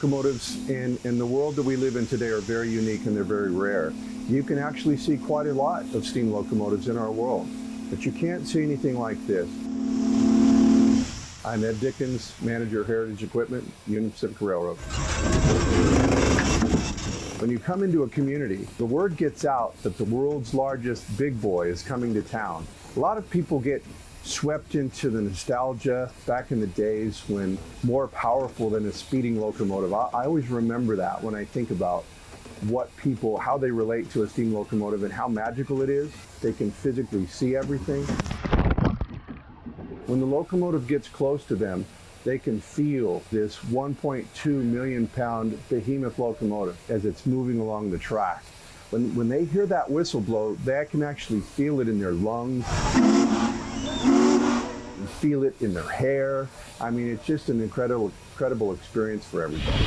Locomotives in the world that we live in today are very unique and they're very rare. You can actually see quite a lot of steam locomotives in our world, but you can't see anything like this. I'm Ed Dickens, Manager of Heritage Equipment, Union Pacific Railroad. When you come into a community, the word gets out that the world's largest big boy is coming to town. A lot of people get swept into the nostalgia back in the days when more powerful than a speeding locomotive. I always remember that when I think about how they relate to a steam locomotive and how magical it is. They can physically see everything. When the locomotive gets close to them, they can feel this 1.2 million pound behemoth locomotive as it's moving along the track. When they hear that whistle blow, they can actually feel it in their lungs, feel it in their hair. I mean, it's just an incredible experience for everybody.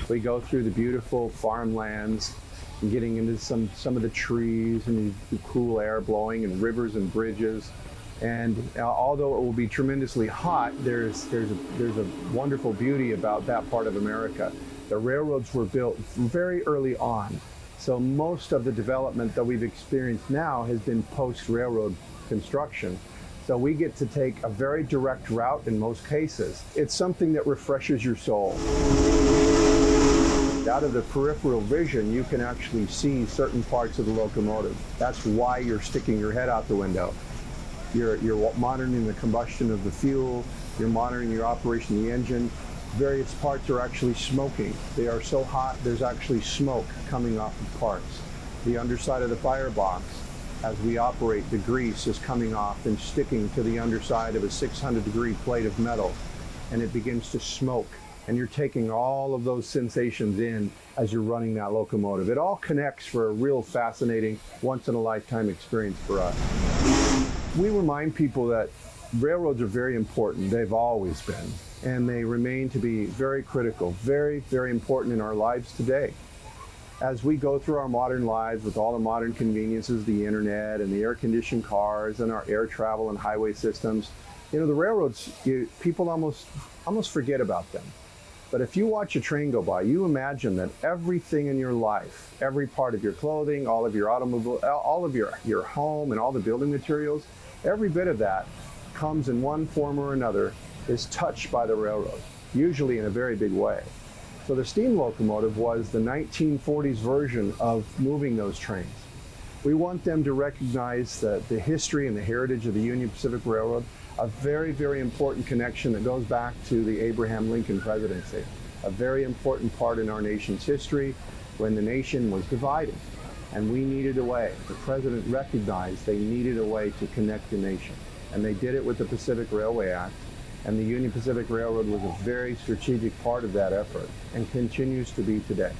We go through the beautiful farmlands and getting into some of the trees and the cool air blowing and rivers and bridges. And although it will be tremendously hot, there's a wonderful beauty about that part of America. The railroads were built very early on. So most of the development that we've experienced now has been post-railroad construction. So we get to take a very direct route in most cases. It's something that refreshes your soul. Out of the peripheral vision, you can actually see certain parts of the locomotive. That's why you're sticking your head out the window. You're monitoring the combustion of the fuel, you're monitoring your operation of the engine. Various parts are actually smoking. They are so hot, there's actually smoke coming off of parts. The underside of the firebox, as we operate, the grease is coming off and sticking to the underside of a 600-degree plate of metal, and it begins to smoke. And you're taking all of those sensations in as you're running that locomotive. It all connects for a real fascinating, once-in-a-lifetime experience for us. We remind people that railroads are very important. They've always been. And they remain to be very critical, very, very important in our lives today. As we go through our modern lives with all the modern conveniences, the internet and the air-conditioned cars and our air travel and highway systems, the railroads, people almost forget about them. But if you watch a train go by, you imagine that everything in your life, every part of your clothing, all of your automobile, all of your home and all the building materials, every bit of that comes in one form or another is touched by the railroad, usually in a very big way. So the steam locomotive was the 1940s version of moving those trains. We want them to recognize the history and the heritage of the Union Pacific Railroad, a very, very important connection that goes back to the Abraham Lincoln presidency, a very important part in our nation's history when the nation was divided and we needed a way. The president recognized they needed a way to connect the nation, and they did it with the Pacific Railway Act. And the Union Pacific Railroad was a very strategic part of that effort and continues to be today.